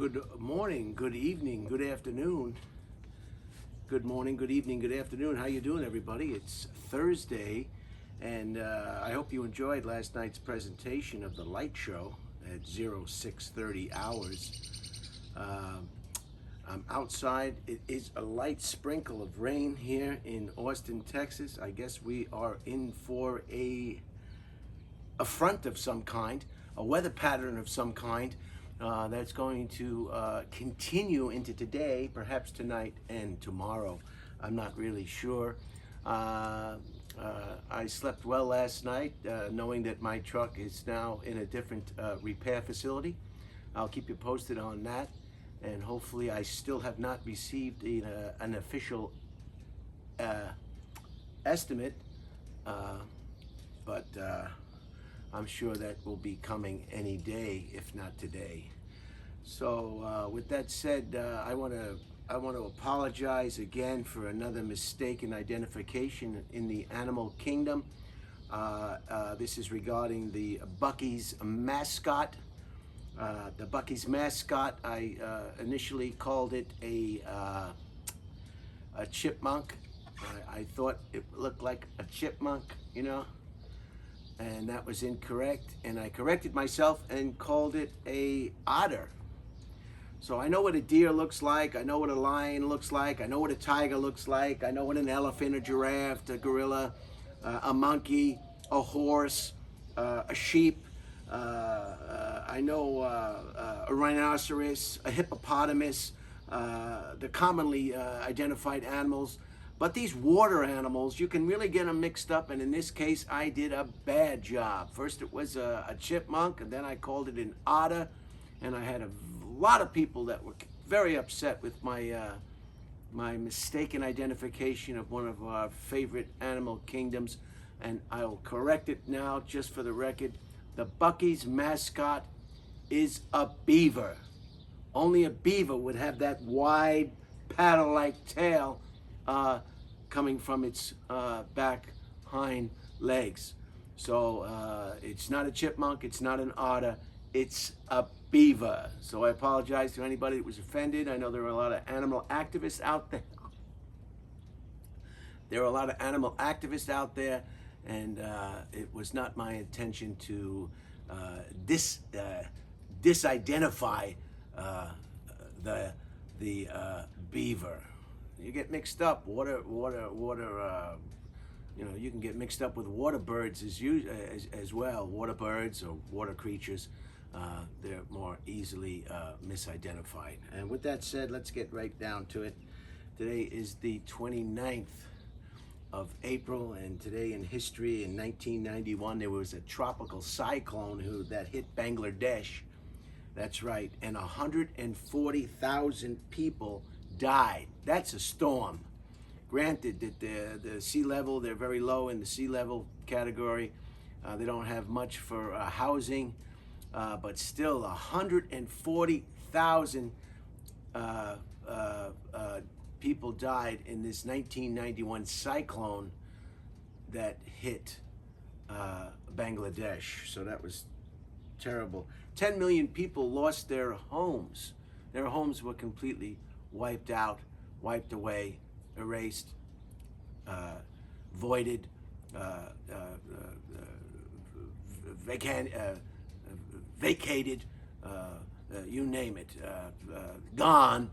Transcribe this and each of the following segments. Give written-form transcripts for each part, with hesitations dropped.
Good morning, good evening, good afternoon. Good morning, good evening, good afternoon. How you doing, everybody? It's Thursday, and I hope you enjoyed last night's presentation of the light show at 0630 hours. I'm outside. It is a light sprinkle of rain here in Austin, Texas. I guess we are in for a front of some kind, a weather pattern of some kind. That's going to continue into today, perhaps tonight and tomorrow. I'm not really sure. I slept well last night, knowing that my truck is now in a different repair facility. I'll keep you posted on that, and hopefully I still have not received an official estimate, but I'm sure that will be coming any day, if not today. So with that said, I want to apologize again for another mistaken identification in the animal kingdom. This is regarding the Buc-ee's mascot. The Buc-ee's mascot, I initially called it a chipmunk. I thought it looked like a chipmunk, you know, and that was incorrect, and I corrected myself and called it a otter. So I know what a deer looks like, I know what a lion looks like, I know what a tiger looks like, I know what an elephant, a giraffe, a gorilla, a monkey, a horse, a sheep, I know a rhinoceros, a hippopotamus, the commonly identified animals. But these water animals, you can really get them mixed up, and in this case, I did a bad job. First it was a chipmunk, and then I called it an otter, and I had a lot of people that were very upset with my my mistaken identification of one of our favorite animal kingdoms, and I'll correct it now just for the record. The Buc-ee's mascot is a beaver. Only a beaver would have that wide paddle-like tail coming from its back hind legs. So it's not a chipmunk, it's not an otter, it's a beaver. So I apologize to anybody that was offended. I know there are a lot of animal activists out there. And it was not my intention to disidentify the beaver. You get mixed up. Water. You can get mixed up with water birds as well. Water birds or water creatures. They're more easily misidentified. And with that said, let's get right down to it. Today is the 29th of April, and today in history, in 1991, there was a tropical cyclone that hit Bangladesh. That's right, and 140,000 people died. That's a storm. Granted that the sea level, they're very low in the sea level category. They don't have much for housing, but still 140,000 people died in this 1991 cyclone that hit Bangladesh. So that was terrible. 10 million people lost their homes. Their homes were completely wiped out, wiped away, erased, voided, vacated, you name it, gone.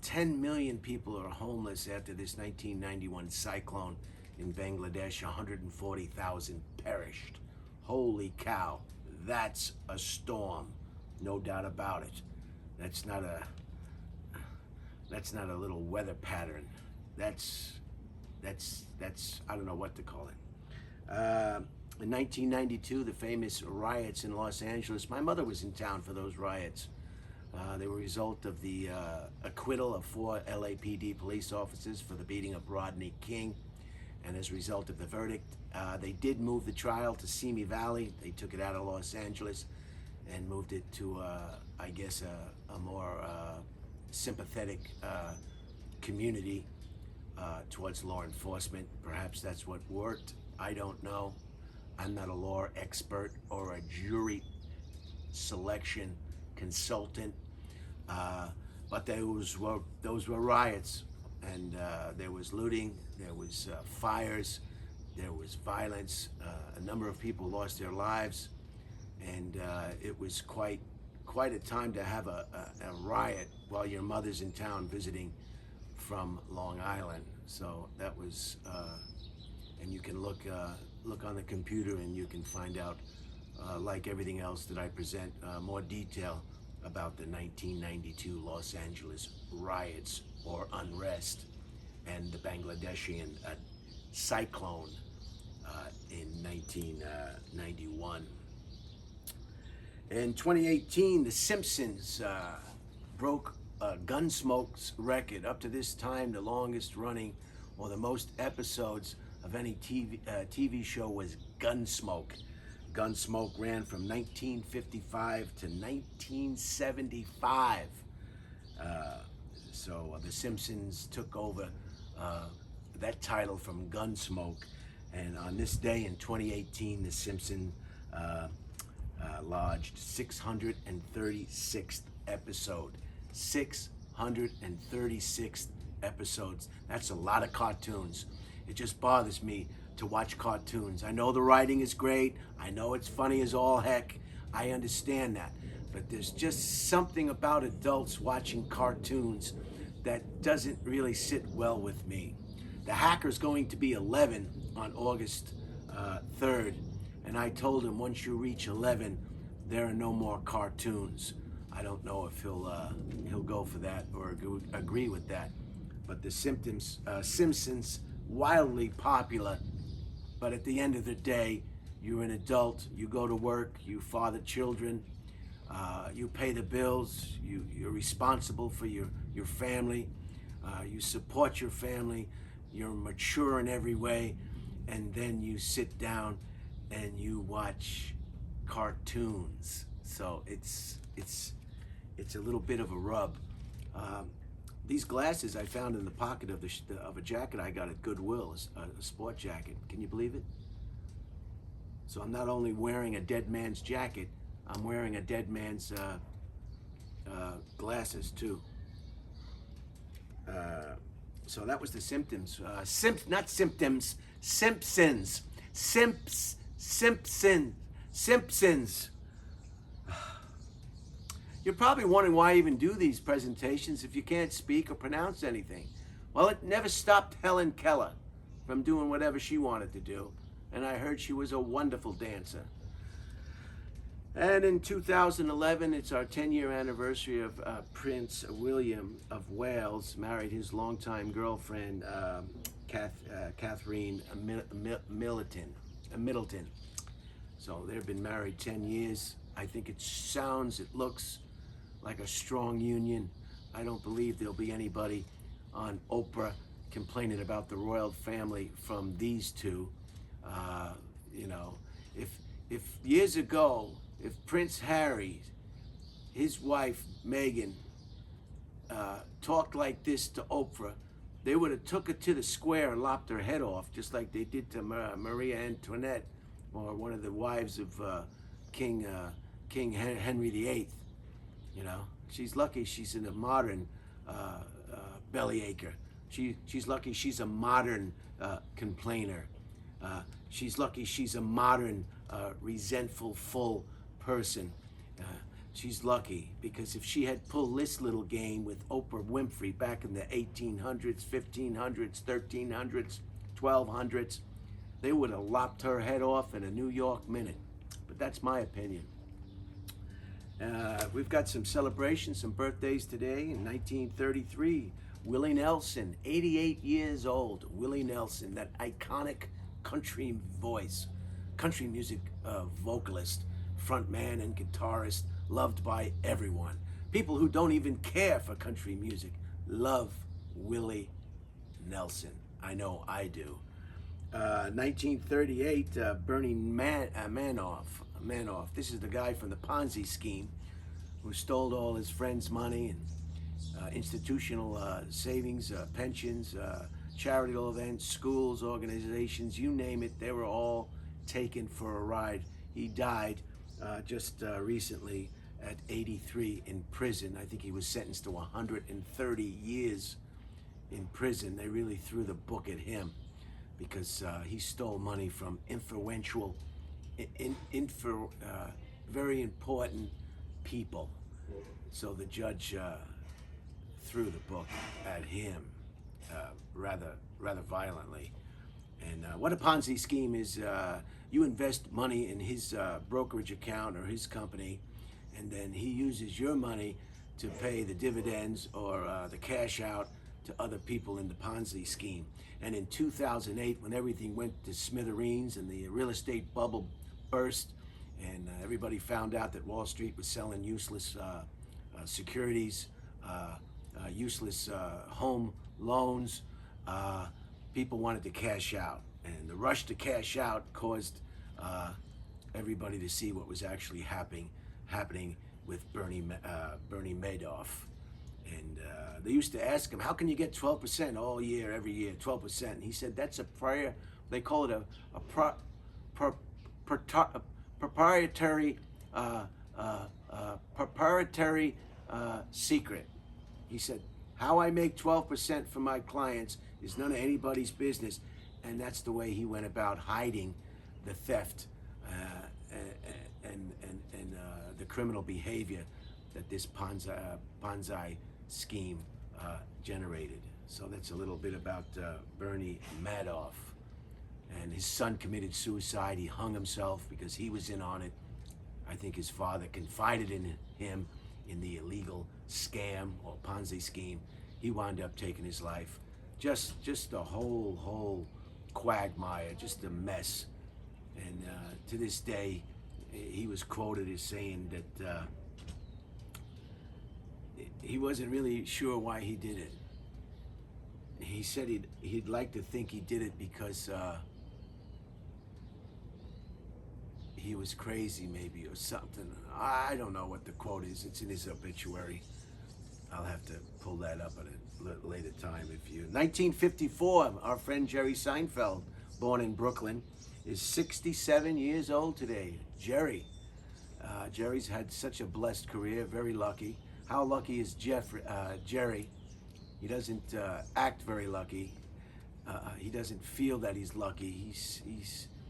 10 million people are homeless after this 1991 cyclone in Bangladesh. 140,000 perished. Holy cow, that's a storm, no doubt about it. That's not a little weather pattern. That's I don't know what to call it. In 1992, the famous riots in Los Angeles. My mother was in town for those riots. They were a result of the acquittal of 4 LAPD police officers for the beating of Rodney King. And as a result of the verdict, they did move the trial to Simi Valley. They took it out of Los Angeles and moved it to, I guess, a more sympathetic community towards law enforcement. Perhaps that's what worked. I don't know. I'm not a law expert or a jury selection consultant. But those were riots, and there was looting, there was fires, there was violence. A number of people lost their lives, and it was quite a time to have a riot while your mother's in town visiting from Long Island. So that was, and you can look on the computer and you can find out, like everything else that I present, more detail about the 1992 Los Angeles riots or unrest and the Bangladeshi cyclone in 1991. In 2018, The Simpsons broke Gunsmoke's record. Up to this time, the longest running or the most episodes of any TV show was Gunsmoke. Gunsmoke ran from 1955 to 1975. So The Simpsons took over that title from Gunsmoke. And on this day in 2018, The Simpsons lodged 636th episode. 636 episodes. That's a lot of cartoons. It just bothers me to watch cartoons. I know the writing is great. I know it's funny as all heck. I understand that. But there's just something about adults watching cartoons that doesn't really sit well with me. The hacker's going to be 11 on August 3rd. And I told him once you reach 11, there are no more cartoons. I don't know if he'll go for that or agree with that. But the Simpsons, wildly popular. But at the end of the day, you're an adult. You go to work. You father children. You pay the bills. You're responsible for your family. You support your family. You're mature in every way. And then you sit down and you watch cartoons. So it's a little bit of a rub. These glasses I found in the pocket of a jacket I got at Goodwill, a sport jacket. Can you believe it? So I'm not only wearing a dead man's jacket, I'm wearing a dead man's glasses too. So that was the Simpsons. Not symptoms. Simpsons. Simpsons. You're probably wondering why I even do these presentations if you can't speak or pronounce anything. Well, it never stopped Helen Keller from doing whatever she wanted to do. And I heard she was a wonderful dancer. And in 2011, it's our 10-year anniversary of Prince William of Wales married his longtime girlfriend, Catherine Middleton. So they've been married 10 years. I think it looks like a strong union. I don't believe there'll be anybody on Oprah complaining about the royal family from these two. If years ago, if Prince Harry, his wife Meghan, talked like this to Oprah, they would have took her to the square and lopped her head off, just like they did to Maria Antoinette, or one of the wives of King Henry VIII. She's lucky she's in a modern bellyacre. She's lucky she's a modern complainer. She's lucky she's a modern resentful, full person. She's lucky, because if she had pulled this little game with Oprah Winfrey back in the 1800s, 1500s, 1300s, 1200s, they would have lopped her head off in a New York minute. But that's my opinion. We've got some celebrations, some birthdays today. In 1933, Willie Nelson, 88 years old. Willie Nelson, that iconic country voice, country music vocalist, frontman and guitarist, loved by everyone. People who don't even care for country music love Willie Nelson. I know I do. 1938, Bernie Madoff. This is the guy from the Ponzi scheme who stole all his friends' money and institutional savings, pensions, charitable events, schools, organizations, you name it, they were all taken for a ride. He died just recently at 83 in prison. I think he was sentenced to 130 years in prison. They really threw the book at him because he stole money from influential, very important people. So the judge threw the book at him rather violently. And what a Ponzi scheme is, you invest money in his brokerage account or his company, and then he uses your money to pay the dividends or the cash out to other people in the Ponzi scheme. And in 2008, when everything went to smithereens and the real estate bubble burst, and everybody found out that Wall Street was selling useless securities, useless home loans, people wanted to cash out. And the rush to cash out caused everybody to see what was actually happening with Bernie Madoff. And they used to ask him, how can you get 12% all year, every year, 12%? And he said, that's a prior, they call it a proprietary secret. He said, how I make 12% for my clients is none of anybody's business. And that's the way he went about hiding the theft and the criminal behavior that this Ponzi scheme generated. So that's a little bit about Bernie Madoff. And his son committed suicide. He hung himself because he was in on it. I think his father confided in him in the illegal scam or Ponzi scheme. He wound up taking his life. Just a whole quagmire, just a mess. And to this day, he was quoted as saying that he wasn't really sure why he did it. He said he'd like to think he did it because he was crazy, maybe, or something. I don't know what the quote is. It's in his obituary. I'll have to pull that up at a later time. 1954, our friend Jerry Seinfeld, born in Brooklyn, is 67 years old today. Jerry's had such a blessed career, very lucky. How lucky is Jerry? He doesn't act very lucky. He doesn't feel that he's lucky.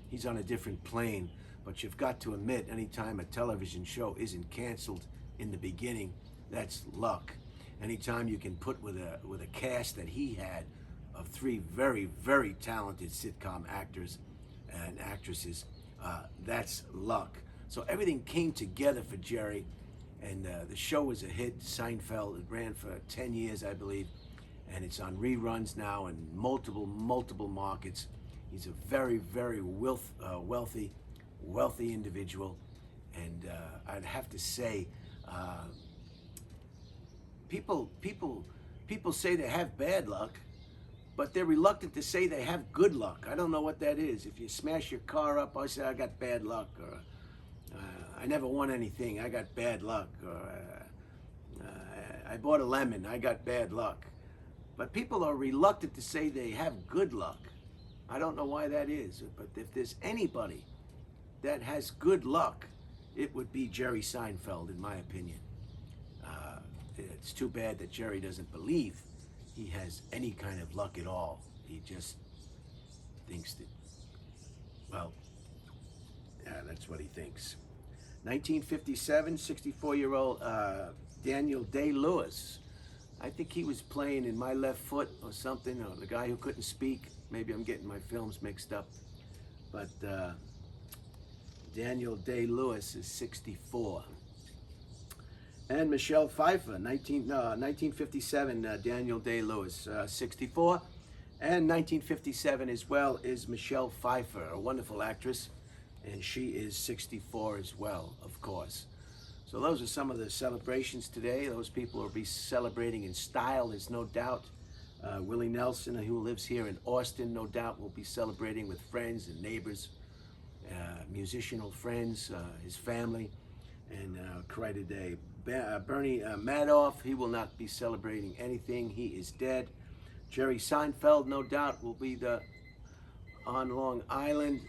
He's on a different plane. But you've got to admit, anytime a television show isn't canceled in the beginning, that's luck. Anytime you can put with a cast that he had of 3 very, very talented sitcom actors and actresses, that's luck. So everything came together for Jerry, and the show was a hit. Seinfeld, it ran for 10 years, I believe, and it's on reruns now in multiple markets. He's a very, very wealthy individual, and I'd have to say, people say they have bad luck, but they're reluctant to say they have good luck. I don't know what that is. If you smash your car up, I say I got bad luck, or I never won anything, I got bad luck, or I bought a lemon, I got bad luck. But people are reluctant to say they have good luck. I don't know why that is, but if there's anybody that has good luck, it would be Jerry Seinfeld, in my opinion. It's too bad that Jerry doesn't believe he has any kind of luck at all. He just thinks that, well, yeah, that's what he thinks. 1957, 64-year-old Daniel Day-Lewis. I think he was playing in My Left Foot or something, or The Guy Who Couldn't Speak. Maybe I'm getting my films mixed up. But Daniel Day-Lewis is 64. And Michelle Pfeiffer, 1957, Daniel Day-Lewis, 64. And 1957 as well is Michelle Pfeiffer, a wonderful actress, and she is 64 as well, of course. So those are some of the celebrations today. Those people will be celebrating in style, there's no doubt. Willie Nelson, who lives here in Austin, no doubt will be celebrating with friends and neighbors, musicianal friends, his family, and quite a day. Bernie Madoff, he will not be celebrating anything. He is dead. Jerry Seinfeld, no doubt, will be on Long Island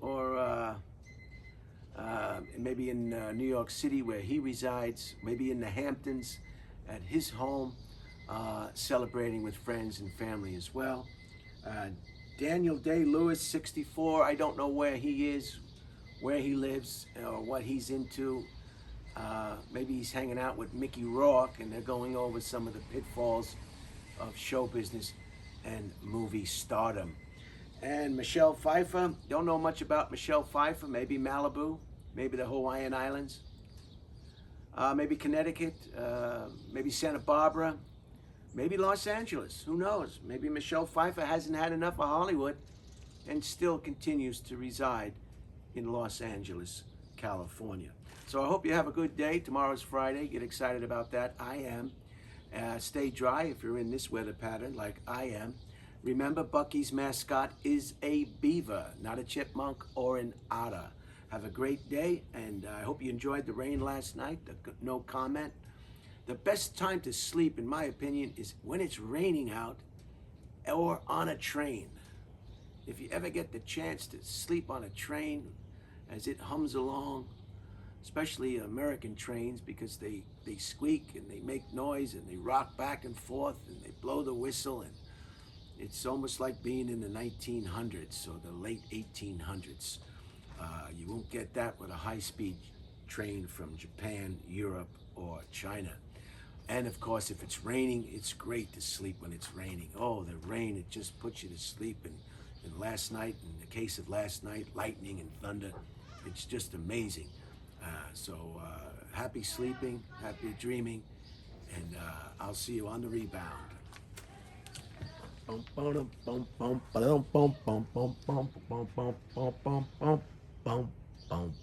or maybe in New York City where he resides, maybe in the Hamptons at his home, celebrating with friends and family as well. Uh, Daniel Day-Lewis, 64. I don't know where he is, where he lives, or what he's into. Maybe he's hanging out with Mickey Rourke and they're going over some of the pitfalls of show business and movie stardom. And Michelle Pfeiffer, don't know much about Michelle Pfeiffer. Maybe Malibu, maybe the Hawaiian Islands, maybe Connecticut, maybe Santa Barbara, maybe Los Angeles. Who knows? Maybe Michelle Pfeiffer hasn't had enough of Hollywood and still continues to reside in Los Angeles, California. So I hope you have a good day. Tomorrow's Friday. Get excited about that. I am. Stay dry if you're in this weather pattern like I am. Remember, Bucky's mascot is a beaver, not a chipmunk or an otter. Have a great day, and I hope you enjoyed the rain last night. No comment. The best time to sleep, in my opinion, is when it's raining out or on a train. If you ever get the chance to sleep on a train as it hums along, especially American trains, because they squeak and they make noise and they rock back and forth and they blow the whistle, and it's almost like being in the 1900s or the late 1800s. You won't get that with a high-speed train from Japan, Europe, or China. And of course, if it's raining, it's great to sleep when it's raining. Oh, the rain, it just puts you to sleep. And last night, in the case of last night, lightning and thunder, it's just amazing. So happy sleeping, happy dreaming, and I'll see you on the rebound. Bum, bum, bum, bum, bum, bum, bum, bum, bum, bum, bum, bum, bum, bum, bum, bum.